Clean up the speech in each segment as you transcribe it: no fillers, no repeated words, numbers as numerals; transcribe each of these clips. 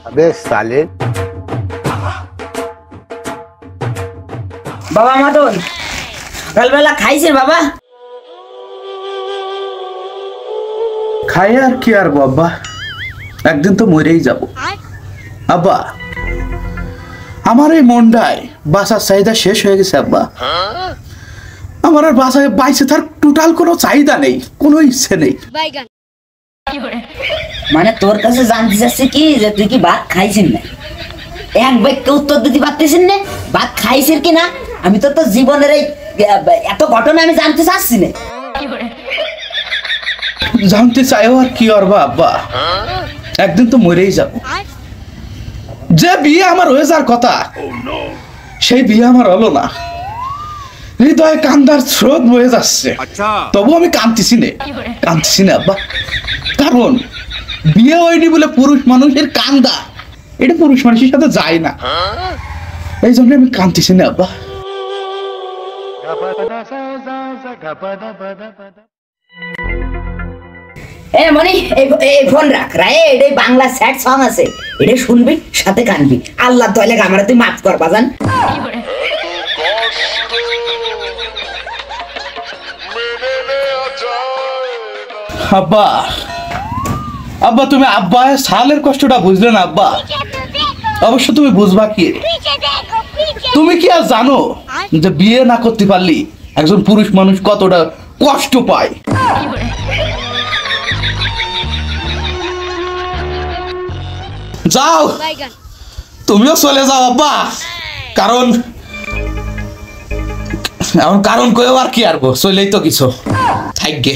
अबे साले বাবা মদন সকালবেলা খাইছে বাবা? খাই আর কি আর বাবা, একদিন তো মরেই যাব। আব্বা আমার এই মনটায় বাসার চাহিদা শেষ হয়ে গেছে আব্বা। আমার আর বাসায় বাইসে তার টোটাল কোনো চাহিদা নেই, কোনো ইচ্ছে নেই। মানে তোর কাছে জানতে চাচ্ছে কি যে তুই কি ভাত খাইছিস না? এক বাক্যে উত্তর দিতে পারতেছিস না ভাত খাইছিস কি না? আমি তো তোর জীবনের এই এত ঘটনা আমি জানতে চাচ্ছি না। জানতে চাইও আর কি করবা আব্বা, একদিন তো মরেই যাব। যে বিয়ে আমার হয়ে যাওয়ার কথা সেই বিয়ে আমার হলো না। হৃদয়ে কান্দার স্রোত বয়ে যাচ্ছে, তবু আমি কাঁদতেছি না আব্বা। কারণ বিয়ে হয়নি বলে পুরুষ মানুষের কান্দা এটা পুরুষ মানুষের সাথে যায় না, এই জন্য আমি কাঁদতেছি না আব্বা। মনি এই ফোন রাখ রে, এটাই বাংলা স্যাড সং আছে, এটা শুনবি সাথে কানবি। আল্লাহ তাআলা আমারে তুই মাফ কর বাজান। আব্বা আব্বা তুমি আব্বা সালের কষ্টটা বুঝলে না আব্বা, অবশ্য তুমি বুঝবা কি? তুমি কি আর জানো যে বিয়ে না করতে পারলি একজন পুরুষ মানুষ কতটা কষ্ট পায়? যাও তুমিও চলে যাও আব্বা, কারণ এমন কারণ কয়েও আর কি আরবো, চলেই তো কিছু থাকবে।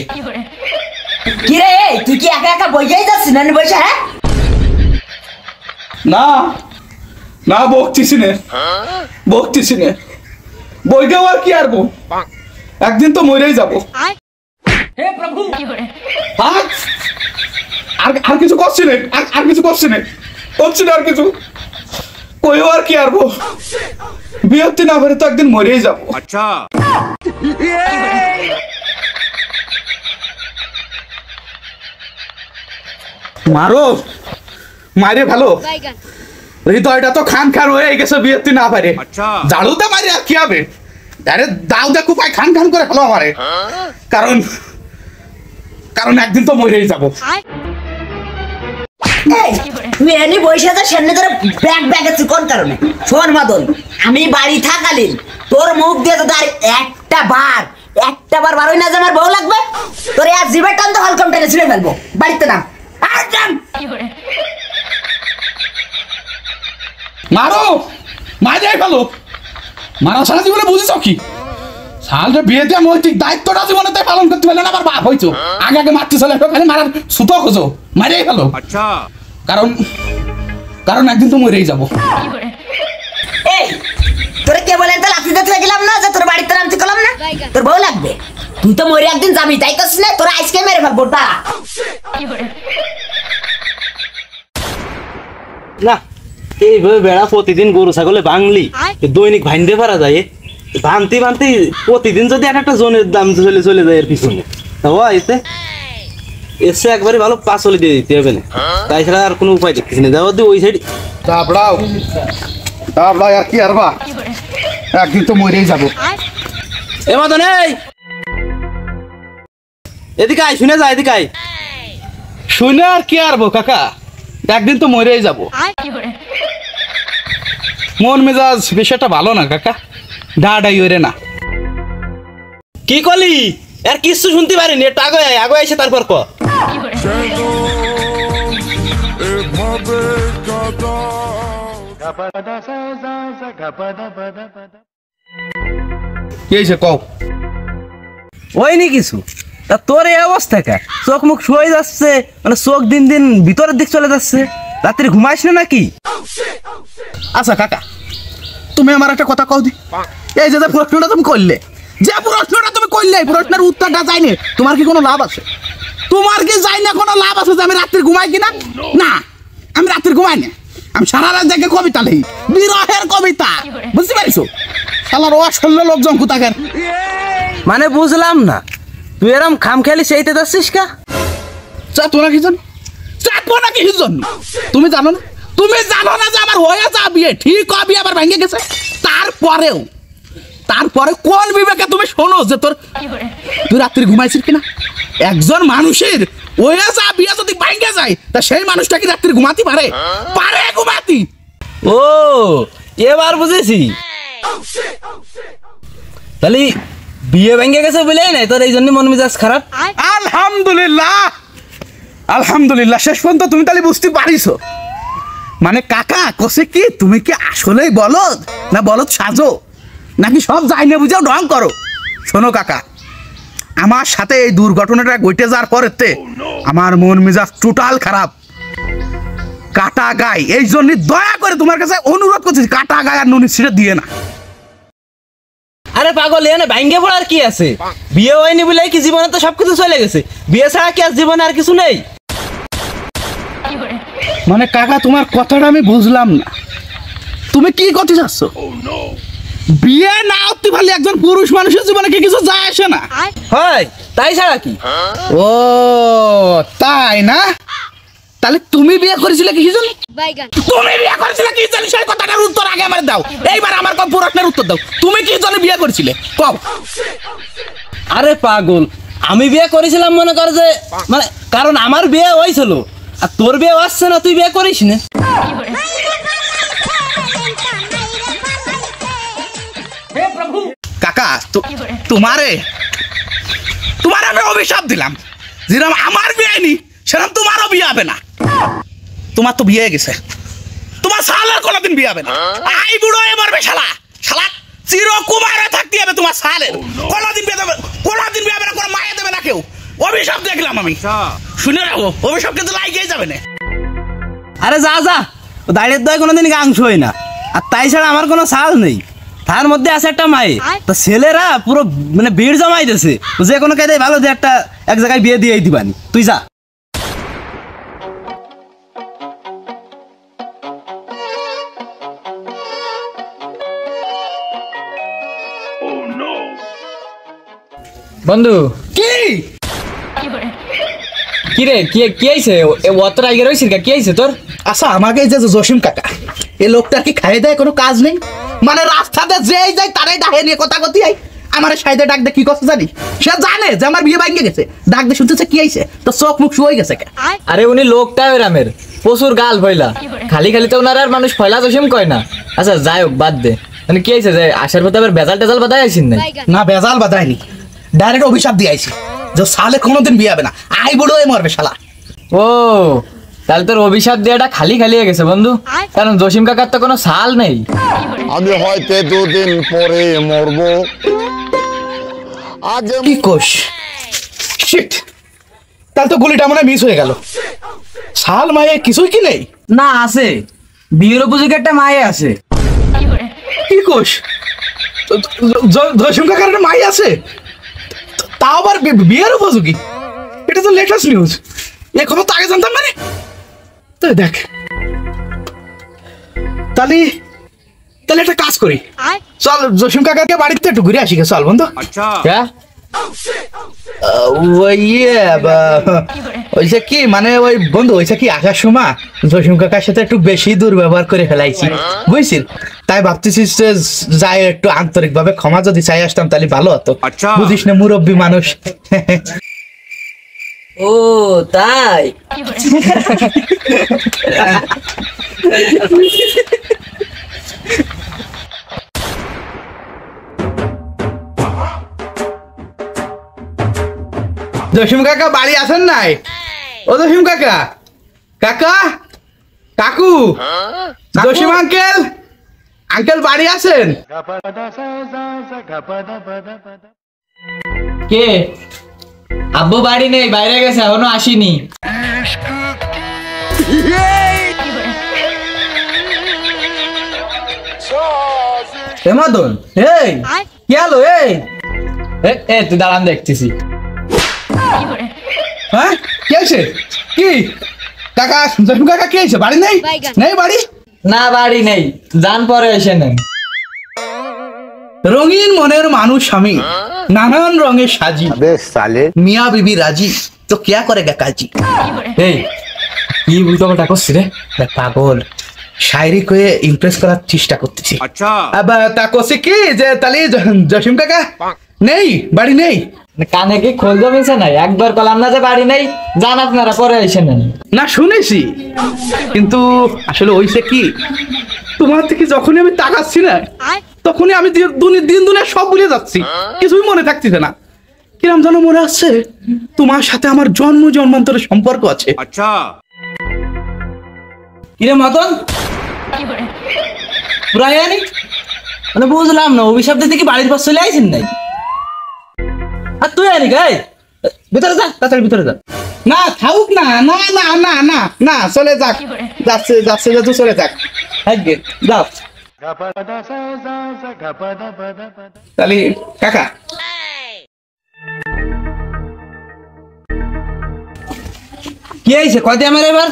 কি রে তুই কি একা একা বইয়াই যাচ্ছিস না বসে? হ্যাঁ না না বকতেছি নে বইটাও আর কি আরবো, একদিন তো মরেই যাবো। হে প্রভু, আর কিছু করছি না, আর কিছু করছি না আর কিছু কইও আর কি আরবো, বিয়েতে না পারে তো একদিন মরেই যাবো। আচ্ছা মারো মারে ভালো, হৃদয়টা তো খান খান হয়ে গেছে বিয়েতে না পারে। ঝাড়ুতে মারি আর কি হবে, আরে দাও দেখো পাই খান খান করে ফেলো আমারে, কারণ একদিন তো মরেই যাবো। তুই এনে বসে যা সামনে ধরে ব্যাগ আছে কোন কারণে? শোন মদন, আমি বাড়ি থাকালীন তোর মুখ দিয়ে তো আর একটা বার বারোই না যে আমার বউ লাগবে, তোর আর জিভের টান তো হলকম টেনে ছিঁড়ে ফেলবো। বাড়িতে নাম মারো মারে ফেলো, মারা সারা জীবনে বুঝেছ কি? সালটা বিয়েতে নৈতিক দায়িত্বটা জীবনে তাই পালন করতে পারলে না, আবার বাপ হইছো আগে মারতে চলে খালি মারার ছুতো খোঁজো, মারিয়ে ফেলো। আচ্ছা কারণ একদিন তো মরেই যাবো। এই তোরে কে বলে তাহলে আপনি দেখতে গেলাম না যে তোর বাড়িতে নামতে গেলাম না, তোর বউ লাগবে, তুই তো মরে একদিন যাবি তাই তো না, তোর আজকে মেরে ফেলবো তা না। এইভাবে বেড়া প্রতিদিন গরু ছাগলে বাংলি দৈনিক ভাঙতে পারা যায়, ভাঙতে প্রতিদিন যদি একটা জনের দাম চলে যায় এর পিছনে, এতে এসে একবারে ভালো পাঁচলি দিয়ে দিতে হবে না, তাই ছাড়া আর কোনো উপায় দেখতেছি না। যাবো ওই সাইড আর কি আরবা, একদিন তো মরেই যাবো। এ মদন এদিকে আয়, শুনে যা এদিকে আয়। শুনে আর কি আরবো কাকা, একদিন তো মরেই যাবো। মন মেজাজ বিষয়টা ভালো না কাকা, ডাডাই ওরে না। কি করলি? আর কিছু শুনতে পারিনি, একটু আগে এসে তারপর ক। ওইনি কিছু তা তোর এই অবস্থা কে? চোখ মুখ শুয়ে যাচ্ছে, মানে চোখ দিন দিন ভিতরের দিক চলে যাচ্ছে, রাত্রি ঘুমাইস না নাকি? আচ্ছা কাকা তুমি আমার একটা কথা কও দি, এই যে প্রশ্নটা তুমি করলে, এই প্রশ্নের উত্তরটা যায়নি, তোমার কি কোনো লাভ আছে? তোমার কি যাই না কোনো লাভ আছে যে আমি রাত্রি ঘুমাই কিনা? না আমি রাত্রি ঘুমাই না, আমি সারা রাত দেখে কবিতা লিখি, বিরহের কবিতা, বুঝতে পারিস? শালার অসল্য লোকজন কোথাকার। মানে বুঝলাম না, তুই এরম খাম খেলি সেইতে যাচ্ছিস কা? তোরা কি জান চাটবো না কিসের জন্য? তুমি জানো না যে আমার হয়ে যা বিয়ে ঠিক হবে আবার ভেঙে গেছে, তারপরে কোন বিবেকে তুমি শোনো যে তুই রাত্রি ঘুমাইছিস কিনা? একজন মানুষের হয়ে যা বিয়ে যদি ভেঙে যায় তা সেই মানুষটা কি রাত্রি ঘুমাতে পারে? ঘুমাতি। ও এবার বুঝেছি, তাহলে বিয়ে ভেঙে গেছে বলে নাই তোর এই জন্য মন মেজাজ খারাপ। আলহামদুলিল্লাহ শেষ পর্যন্ত তুমি তাহলে বুঝতে পারিছো। মানে কাকা কসে কি তুমি কি আসলেই বলদ না বলদ সাজো নাকি সব যাই না বুঝাও ঢং করো? শোনো কাকা, আমার সাথে এই দুর্ঘটনাটা ঘটে যাওয়ার পরেতে আমার মন মেজাজ টোটাল খারাপ, কাটা গায়ে। এই জন্য দয়া করে তোমার কাছে অনুরোধ করছি, কাটা গায়ে আর নুনি ছিঁড়ে দিয়ে না। আরে পাগল, এনে ভাঙ্গে পড়ার কি আছে? বিয়ে হয়নি বলে কি জীবনে তো সবকিছু চলে গেছে, বিয়ে ছাড়া কি আর জীবনে আর কিছু নেই? মানে কাকা তোমার কথাটা আমি বুঝলাম না, তুমি কি করতে চাচ্ছ? বিয়ে না হতে পারলে একজন পুরুষ মানুষের জীবনে কি কিছু যায় আসে না? হয়, তাই ছাড়া কি? ও তাই না? তাহলে তুমি বিয়ে করেছিলে কি জানি? তুমি বিয়ে করেছিলে কি জানি সেই কথাটার উত্তর আগে আমার দাও। এইবার আমার কোন প্রশ্নের উত্তর দাও, তুমি কি জানি বিয়ে করেছিলে কও? আরে পাগল, আমি বিয়ে করেছিলাম মনে কর যে, মানে কারণ আমার বিয়ে হয়েছিল আর তোর বিয়ে আসছে না, তুই বিয়ে করিস না। কাকা তোমারে আমি অভিশাপ দিলাম, যেরকম আমার বিয়ে হয়নি সেরকম তোমারও বিয়ে হবে না। তোমার তো বিয়ে হয়ে গেছে, তোমার সালের কোনোদিন বিয়ে হবে না। আই বুড়ো এ মরবে শালা, চিরকুমারে থাকতে হবে তোমার সালের। কোনোদিন বিয়ে দেবে, কোনোদিন বিয়ে হবে না, কোনো মায়ে দেবে না কেউ। অভিশাপ দেখলাম আমি, শুনে রাখো অভিশাপ কিন্তু লাগিয়ে যাবে না। আরে যা দাঁড়িয়ে দয় কোনোদিন গাংশ হয় না, আর তাই ছাড়া আমার কোনো সাল নেই। তার মধ্যে আছে একটা মায়ে, তো ছেলেরা পুরো মানে ভিড় জমাই দিয়েছে, যে কোনো কায়দায় ভালো যে একটা এক জায়গায় বিয়ে দিয়ে দিবানি, তুই যা। বন্ধু কি কি রে, কি আইছে? অত রাগে রইছিস কি আইছে তোর? আচ্ছা আমাকে এই যে জসিম কাকা, এই লোকটা কি খাইয়ে দেয় কোনো কাজ নেই? মানে রাস্তাতে যেই যায় তারাই ডাকে নিয়ে কথা কথি আই আমার সাইডে ডাক দে কি কথা জানি? সে জানে যে আমার বিয়ে ভাঙে গেছে, ডাক দে শুনতেছে কি আইছে, তো চোখ মুখ শুয়ে গেছে। আরে উনি লোকটা রামের প্রচুর গাল ফয়লা, খালি তো ওনার আর মানুষ ফয়লা জসিম কয় না। আচ্ছা যাই হোক, বাদ দে। মানে কি আইছে যে আসার পথে আবার বেজাল টেজাল বাদায় আইছিস না? না বেজাল বাদায়নি, ডাইরেক্ট অভিশাপ দিয়ে আইছি যে সালে কোনোদিন বিয়ে হবে না, আই বুড়ো মরবে শালা। ও তাহলে তোর অভিশাপ দেওয়াটা খালি হয়ে গেছে বন্ধু, কারণ জসিম কাকার তো কোনো সাল নেই। আমি হয়তো 2 দিন পরে মরবো। আজ কি কোষ শিট, তাহলে তো গুলিটা মনে মিস হয়ে গেল। সাল মায়ে কিছুই কি নেই? না আছে, বিয়ের উপযোগী একটা মায়ে আছে। কি কোষ, জসিম কাকার একটা মাই আছে, তাও আবার বিয়ের উপযোগী? এটা তো লেটেস্ট নিউজ, এ খবর তো আগে জানতাম মানে। তো দেখ তাহলে একটা কাজ করি, চল জসিম কাকাকে বাড়িতে একটু ঘুরে আসি। চল বন্ধু। হ্যাঁ ওইসে কি মানে ওই বন্ধু ওইসে কি আসার সময় জসিম কাকার সাথে একটু বেশি দুর্ব্যবহার করে ফেলাইছি বুঝছিস, তাই ভাবতেছিস যে যাই একটু আন্তরিক ভাবে ক্ষমা যদি চাই আসতাম তাহলে ভালো হতো। বুঝিস না মুরব্বী মানুষ। ও তাই? জসিম কাকা বাড়ি আছেন নাই? ও জসিম কাকা, কাকা, কাকু, জসিম আঙ্কেল বাড়ি আছেন? কে? আব্বু বাড়ি নেই, বাইরে গেছে, এখনো আসেনি। মদন এই কি হলো? এ তুই দাঁড়ান দেখতেছি। হ্যাঁ কি আছে? কি কাকা, জসিম কাকা কি আছে? বাড়ি নেই? নেই বাড়ি? না বাড়ি নেই, যান পরে এসে নেন। রঙিন মনের মানুষ আমি, নানান রঙের সাজি, अबे साले মিয়া বিবি রাজি, তো क्या करेगा काजी? এই কি উল্টোপাল্টা করছি রে? পাগল শায়রি কয়ে ইমপ্রেস করার চেষ্টা করতেছি। আচ্ছা আবার তা করছে কি যে তাহলে জসিম কাকা নেই, বাড়ি নেই? কানে কি খোল জমেছে নাই? একবার কলাম না যে বাড়ি নেই, জান আপনারা পরে এসে নেন। না শুনেছি, কিন্তু আসলে হইছে কি, তোমার থেকে যখনই আমি তাকাচ্ছি না তখনই আমি দিন দুনিয়া সব ভুলে যাচ্ছি, কিছুই মনে থাকতেছে না। কিরম যেন মনে আসছে তোমার সাথে আমার জন্ম জন্মান্তরের সম্পর্ক আছে। আচ্ছা কিরে মতন প্রায় মানে বুঝলাম না, অভিশাপ দিতে কি বাড়ির পাশ চলে আইছেন নাই? আর তুই আনি গাই ভিতরে যা, তাড়াতাড়ি ভিতরে যা। না থাকুক না, না না না না না চলে যাক, যাচ্ছে যাচ্ছে যাচ্ছে চলে যাক, আজকে যাও। তাহলে কাকা কি আইছে কয়তে আমার এবার?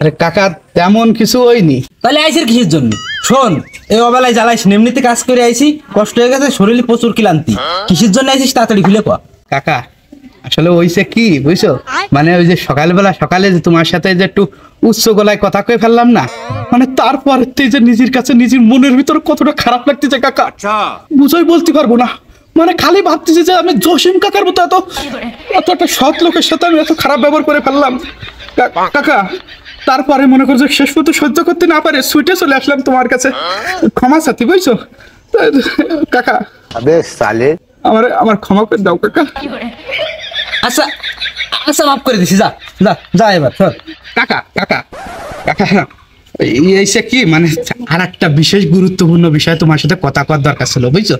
আরে কাকা তেমন কিছু হয়নি। তাহলে আইসের কিসের জন্য? শোন, এই অবেলায় জ্বালাইস, এমনিতে কাজ করে আইছি, কষ্ট হয়ে গেছে, শরীরে প্রচুর ক্লান্তি। কিসের জন্য আইছিস তাড়াতাড়ি খুলে কয়া। কাকা আসলে হইছে কি বুঝছো, মানে ওই যে সকালে যে তোমার সাথে যে একটু উচ্চ গলায় কথা কয়ে ফেললাম না, মানে তারপর যে নিজের কাছে নিজের মনের ভিতরে কতটা খারাপ লাগতেছে কাকা, বুঝাই বলতে পারবো না। মানে খালি ভাবতেছি যে আমি জসিম কাকার মতো এত একটা সৎ লোকের সাথে আমি এত খারাপ ব্যবহার করে ফেললাম কাকা। তারপরে মনে করছো শেষ পর্যন্ত সহ্য করতে না পারে ছুটে চলে আসলাম তোমার কাছে ক্ষমা চাইতে, বুঝছো কাকা? अबे साले আমার ক্ষমা করে দাও কাকা। আচ্ছা আচ্ছা মাফ করে দিছি, যা যা যা এবার চল। কাকা কাকা কাকা হ্যাঁ, এইসে কি মানে আর একটা বিশেষ গুরুত্বপূর্ণ বিষয় তোমার সাথে কথা কর দরকার ছিল, বুঝছো?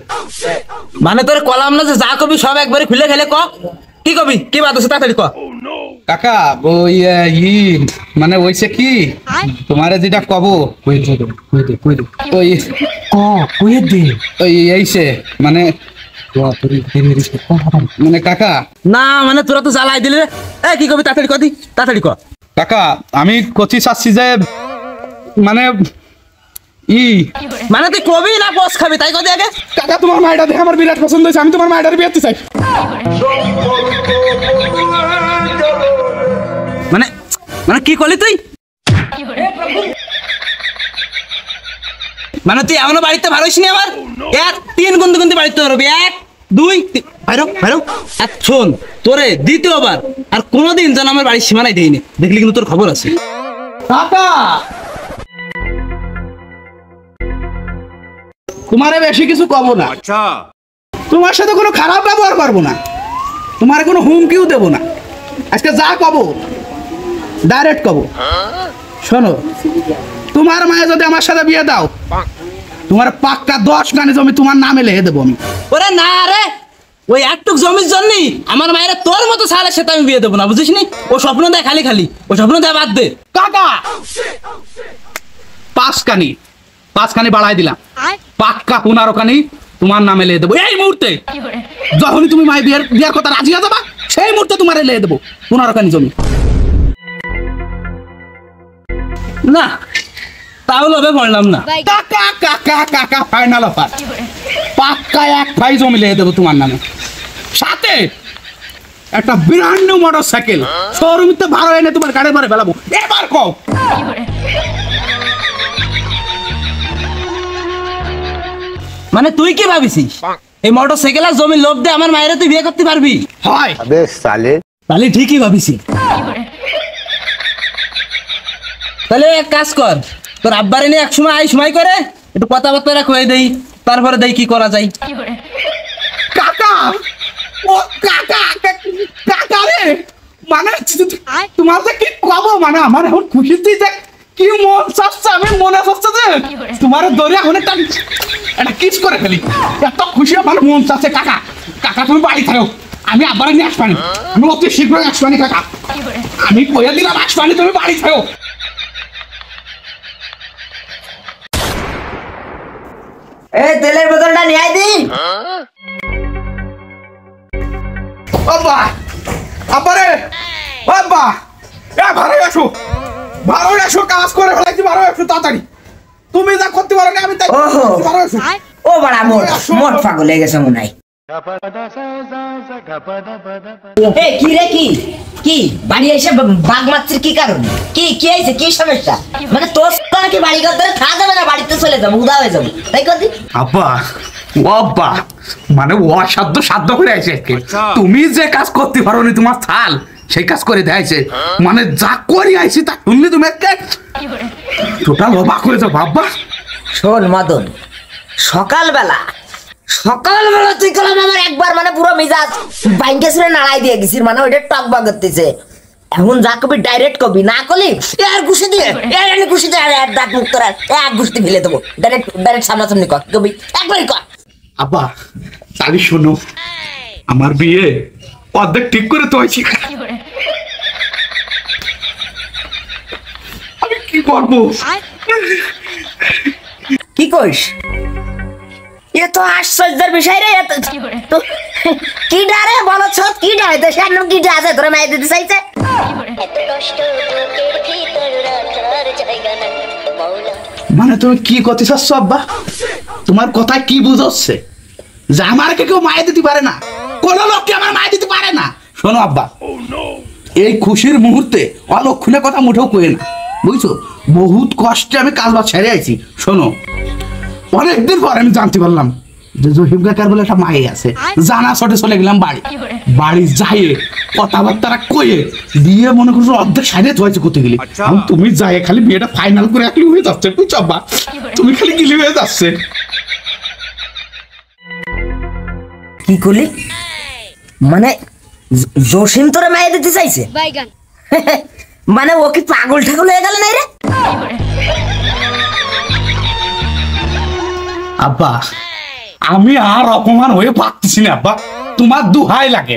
মানে তোর কলাম না যে যা কবি সব একবারে খুলে খেলে ক, কি কবি, কি বাদ আছে তাড়াতাড়ি ক। কাকা ওই মানে ওইসে কি তোমারে যেটা কব ওই ওই এইসে মানে মানে কাকা না মানে তোরা তো জ্বালাই দিলে, এই কি কবি তাড়াতাড়ি কদি, তাড়াতাড়ি ক। কাকা আমি কচি চাচ্ছি যে মানে মানে তুই কবি না বস খাবি তাই কদি আগে। কাকা তোমার মায়েরা দেখে আমার বিরাট পছন্দ হয়েছে, আমি তোমার মায়ের বিয়ে চাই। মানে মানে কি করলি তুই? মানে তুই এখনো বাড়িতে ভালোইসনি আমার? এক তিন গুনতে গুনতে বাড়িতে পারবি, 1 2 বাইরো। আর শোন, তোরে দ্বিতীয়বার আর কোনোদিন যেন আমার বাড়ির সীমানায় দেয়নি, দেখলি কিন্তু তোর খবর আছে। কাকা তোমারে বেশি কিছু কব না, আচ্ছা তোমার সাথে কোনো খারাপ ব্যবহার করবো না, তোমার কোনো হুমকিও দেবো না, আজকে যা কব ডাইরেক্ট কব। শোনো, তোমার মায়ে যদি আমার সাথে বিয়ে দাও, তোমার পাক্কা 10 গানে জমি তোমার নামে লিখে দেবো আমি। ওরে না রে, ওই একটুক জমির জন্য আমার মায়ের তোর মতো সালের সাথে আমি বিয়ে দেবো না, বুঝিস নি? ও স্বপ্ন দেয় খালি খালি, ও স্বপ্ন দেয় বাদ দে। কাকা 5 কানি বাড়াই দিলাম, পাক্কা 15 কানি তোমার নামে লিখে দেবো এই মুহূর্তে। যখনই তুমি মায়ের বিয়ার কথা রাজি হয়ে যাবা সেই মুহূর্তে তোমার লিখে দেবো 15 কানি জমি। না তাহলে হবে, পড়লাম না। কাকা কাকা কাকা ফাইনাল অফার, পাক্কা 1 ভাই জমি লিখে দেবো তোমার নামে, সাথে একটা ব্র্যান্ড নিউ মোটরসাইকেল শোরুমে ভাড়া এনে তোমার গাড়ির পরে ফেলাবো। এবার কও মানে তুই কি ভাবিছিস এই মোটর সাইকেল আর জমির লোভ দিয়ে আমার মায়ের তুই বিয়ে করতে পারবি? হয় अबे साले তাহলে ঠিকই ভাবিছি। তাহলে এক কাজ কর, তোর আব্বারে নিয়ে একসময় সময় করে একটু কথাবার্তা কয়ে দেই, তারপরে দেই কি করা যায়। কাকা ও কাকা কাকা রে, মানে তোমার যে কি কব, মানে আমার এখন খুশিতে যে কি মন চাচ্ছে, আমি মনে চাচ্ছে যে তোমার দরে এখন একটা কিস করে ফেলি, এত খুশি আমার মন চাচ্ছে। কাকা কাকা তুমি বাড়ি থাকো, আমি আবার নিয়ে আসবানি, আমি অতি শীঘ্রই আসবানি কাকা, আমি কইয়া দিলাম আসবানি, তুমি বাড়ি থাকো। এই তেলের বোতলটা নিয়ে আই দি। বাবা আপারে বাবা এ ভালো আসো কাজ করে ফেলাইছি, ভালো আসো তাড়াতাড়ি, তুমি যা করতে পারো না আমি তাই ওহো। ভালো আসো। ও বড়া মোট পাগল হয়ে গেছে মনে হয়। এই কি রে কি কি বাড়ি এসে বাঘ মারছিস কি কারণে? কি কি হয়েছে, কি সমস্যা? মানে তোর সঙ্গে কি বাড়ি ঘর ধরে থাকা যাবে না, বাড়িতে চলে যাবো, উদা হয়ে যাবো, তাই কদি? আব্বা ও আব্বা, মানে অসাধ্য সাধ্য করে আছে আজকে। তুমি যে কাজ করতে পারো নি, তোমার থাল সেই কাজ করে দেয়ছে, মানে যা করি আইছি তা শুনলি তুমি টোটাল অবাক হয়ে যাও আব্বা। শোন মদন, সকালবেলা তুই কলাম আমার একবার মানে পুরো মিজাজ বাইকে শুনে নাড়াই দিয়ে গেছিস, মানে ওইটা টক বা করতেছে। এখন যা কবি ডাইরেক্ট কবি, না কলি আর ঘুষি দিয়ে ঘুষি দিয়ে আর দাঁত মুখ তোর এক ঘুষি ফেলে দেবো। ডাইরেক্ট সামনাসামনি কর কবি, একবারই কর। আব্বা তাহলে শোনো, আমার বিয়ে অর্ধেক ঠিক করে তো হয়েছি, আমি কি করবো? কি কইস? এ তো আশ্চর্যের বিষয় রে। কি ডারে বলো ছোট, কি ডারে দেশের লোক কি আছে তোরা মাই দিতে চাইছে? মানে তুমি কি করতে চাচ্ছ আব্বা? তোমার কথায় কি বুঝাচ্ছে যে আমাকে কেউ মায়ে দিতে পারে না, কোন লোককে আমার মায়ে দিতে পারে না? শোনো আব্বা, এই খুশির মুহূর্তে অলক্ষণে কথা মুঠেও কয়ে না, বুঝছো? বহুত কষ্টে আমি কাজ বাজ ছেড়ে আইছি। শোনো, অনেকদিন পর আমি জানতে পারলাম যে জহিম কাকার বলে একটা মায়ে আছে। জানা ছোটে চলে গেলাম বাড়ি যাইয়ে কথাবার্তা কয়ে বিয়ে মনে করছো অর্ধেক সাইডে হয়েছে করতে গেলি। তুমি যাই খালি বিয়েটা ফাইনাল করে একলি হয়ে যাচ্ছে, বুঝছো আব্বা? তুমি খালি গিলি হয়ে যাচ্ছে। কি করলি? মানে জসিম তোরা মায়ে দিতে চাইছে? মানে ও কি পাগল ঠাগল হয়ে গেল না রে? আব্বা আমি আর অপমান হয়ে পারতেছি না আব্বা, তোমার দুহাই লাগে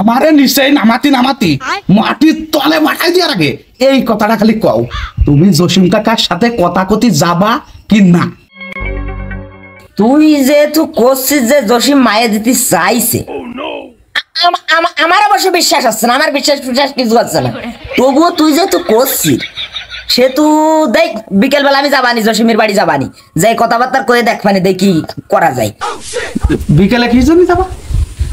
আমারে নিশ্চয়ই নামাতি মাটির তলে মাঠাই দিয়ে রাখে। এই কথাটা খালি কও, তুমি জসিম কাকার সাথে কথা কতি যাবা কি না? তুই যেহেতু করছিস যে জসিম মায়ে দিতে চাইছে, আমার অবশ্য বিশ্বাস আসছে না, আমার বিশ্বাস কিছু আসছে না। তবুও তুই যেহেতু করছিস, সেহেতু দেখ বিকেল বেলা আমি যাবানি, জসিমের বাড়ি যাবানি, যাই কথাবার্তা করে দেখবানি, দেখি করা যায়। বিকেলে কি জন্য যাবা?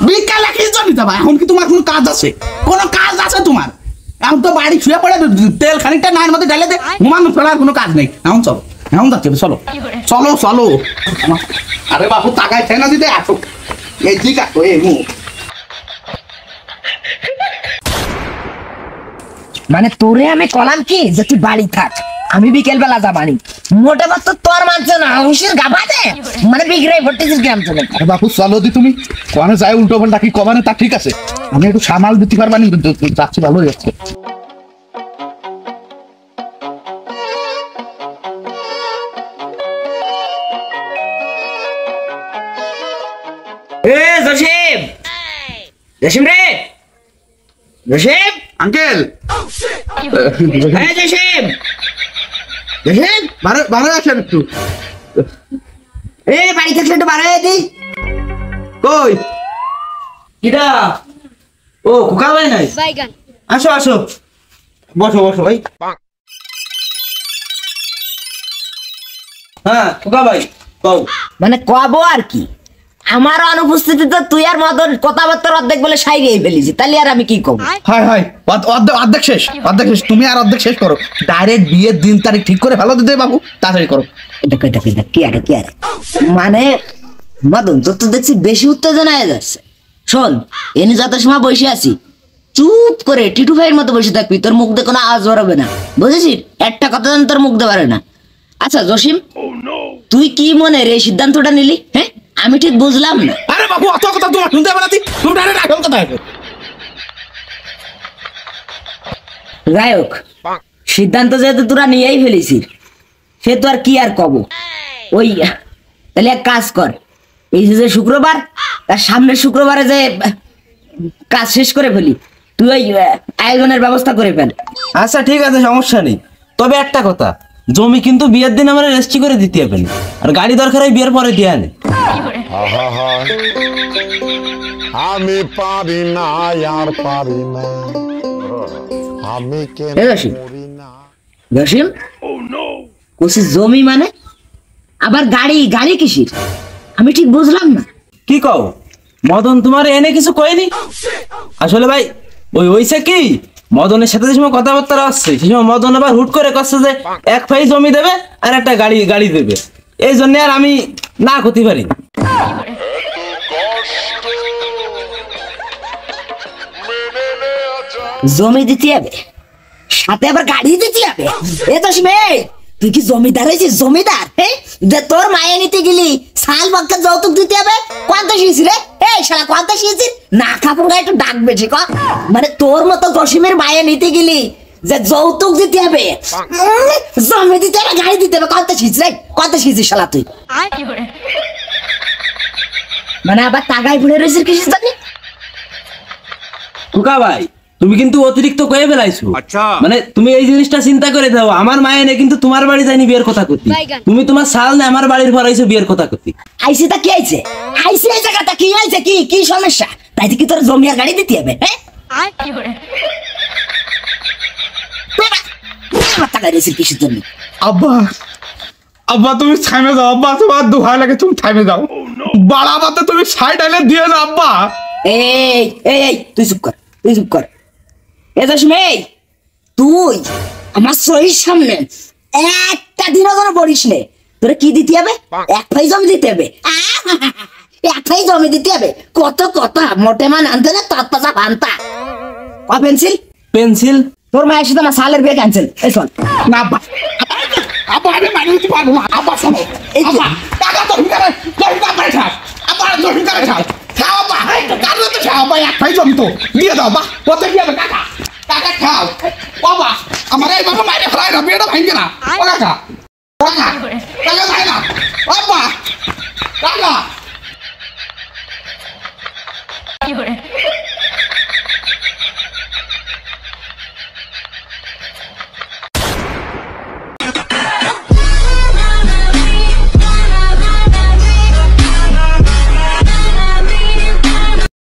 বিকেলে কি জন্য যাবা? এখন কি তোমার কোনো কাজ আছে? কোনো কাজ আছে তোমার? এখন তো বাড়ি শুয়ে পড়ে তেল খানিকটা নায়ের মধ্যে ঢেলে দে, ঘুমানো ফেলার কোনো কাজ নেই। এখন চলো, এখন যাচ্ছে, চলো চলো চলো। আরে বাবু টাকায় ঠেনা দিতে আসো, এই ঠিক আছে এই মুখ। মানে তোরে আমি কলাম কি যে তুই বাড়ি থাক, আমি বিকেল বেলা যাবানি, মোটে তো তোর মানছে না, অংশের গাবা দে, মানে বিগড়াই ভর্তিছিস গ্রাম চলে। আরে বাবু চলো দি, তুমি কোনে যায় উল্টো পাল্টা কি কমানে তা ঠিক আছে, আমি একটু সামাল দিতে পারবানি, যাচ্ছি ভালো যাচ্ছে। এ জসিম, জসিম রে, জসিম আঙ্কেল হ্যাঁ জসিম, জসিম ভালো আছেন একটু? এ বাড়ি থাকলে একটু বার হয়ে দি। কই কিডা? ও কুকা ভাই নাই, আসো আসো, বসো বসো ভাই। হ্যাঁ কুকা ভাই কও। মানে কব আর কি, আমার অনুপস্থিতিতে তুই আর মদন কথাবার্তার অর্ধেক বলে সাইরিয়ে ফেলেছি, তাহলে আর আমি কি কব? হাই হাই, অর্ধেক শেষ, তুমি আর অর্ধেক শেষ করো। ডাইরেক্ট বিয়ের দিন তারিখ ঠিক করে ভালো দিতে বাবু, তাড়াতাড়ি করো। কি আরে মানে মদন তোর তো দেখছি বেশি উত্তেজনা হয়ে যাচ্ছে। শোন, এনে যত সময় বসে আছি চুপ করে টিটু ভাইয়ের মতো বসে থাকবি, তোর মুখ দিয়ে কোনো আওয়াজ বেরোবে না, বুঝেছিস? একটা কথা যেন তোর মুখ দিয়ে পারে না। আচ্ছা জসিম, তুই কি মনে রে সিদ্ধান্তটা নিলি? হ্যাঁ আমি ঠিক বুঝলাম না। আরে বাবু অত কথা তোমার শুনতে হবে না, তুমি ডাইরেক্ট আসল কথা আছে। যাই হোক, সিদ্ধান্ত যেহেতু তোরা নিয়েই ফেলেছিস, সে তো আর কি আর কব। ওই তাহলে এক কাজ কর, এই যে শুক্রবার তার সামনের শুক্রবারে যে কাজ শেষ করে ফেলি, তুই ওই আয়োজনের ব্যবস্থা করে ফেল। আচ্ছা ঠিক আছে, সমস্যা নেই। তবে একটা কথা, জমি কিন্তু বিয়ের দিন আমার রেজিস্ট্রি করে দিতে হবে না, আর গাড়ি দরকার হয় বিয়ের পরে দিয়ে আনে। আমি পারি না আর পারি না, আমি কেন মরি না। জসিম কোসি জমি মানে আবার গাড়ি কিসির? আমি ঠিক বুঝলাম না। কি কও মদন, তোমার এনে কিছু কয়নি? আসলে ভাই ওই হইছে কি মদনের সাথে যে সময় কথাবার্তা আসছে সেই সময় মদন আবার হুট করে কচ্ছে যে এক ফাই জমি দেবে আর একটা গাড়ি দেবে, এই জন্য আর আমি না করতে পারি। জমি দিতে হবে, সাথে আবার গাড়ি দিতে হবে। এ তো তুই কি জমিদার হয়েছিস? জমিদার যে তোর মায়ে নিতে গেলি সাল বাক্কা যৌতুক দিতে হবে? কোনটা শিখেছি রে? এই শালা কোনটা শিখেছিস? না খাপুরা একটু ডাক বেশি ক, মানে তোর মতো জসিমের মায়ে নিতে গেলি যে যৌতুক দিতে হবে, জমি দিতে হবে, গাড়ি দিতে হবে, কোনটা শিখছিস রে? কোনটা শিখেছিস শালা তুই? মানে আবার টাকায় পড়ে রয়েছিস কিসের জন্য? খোকা ভাই তুমি কিন্তু অতিরিক্ত কয়ে ফেলাইছো। মানে তুমি এই জিনিসটা চিন্তা করে দাও, আমার মায়ে নে কিন্তু তোমার বাড়ি যায়নি বিয়ের কথা করতে, তুমি তোমার সাল না আমার বাড়ির পর আইছো বিয়ের কথা করতে। আইসি তা কি আইছে? আইসি এই জায়গাটা কি আইছে? কি কি সমস্যা? তাই কি তোর জমি আর গাড়ি দিতে হবে? টাকা রয়েছে কিসের জন্য? আব্বা আব্বা তুমি থামে যাও, আব্বা তোমার দোহাই লাগে তুমি থামে যাও, বাড়াবাতে তুমি সাইড আইলে দিয়ে না আব্বা। এই এই এই তুই চুপ কর, তুই চুপ কর। এ দশমে তুই আমার শরীর সামনে একটা দিনও যেন বলিস নে তোরা কি দিতে হবে? এক ফাই জমি দিতে হবে, এক ফাই জমি দিতে হবে। কত কথা মোটে মান আনতে না তৎপাশা ভান্তা। পেন্সিল পেন্সিল তোর মায়ের সাথে আমার সালের বিয়ে ক্যান্সেল। এই শোন না আব্বা, আব্বা আমি মানি দিতে পারবো না আব্বা, শোনো এই যে- আব্বা টাকা তো হিকারে ছাড়, আব্বা তো হিকারে ছাড়, খাও আব্বা, কারণ তো খাও আব্বা, এক ভাই জমি তো দিয়ে দাও আব্বা, কত কি হবে টাকা, টাকা খাও বাবা, আমার এই বাবা মাইরে ফেলাই না, বিয়েটা ভাঙবে না ও কাকা, টাকা টাকা যায় না আব্বা, টাকা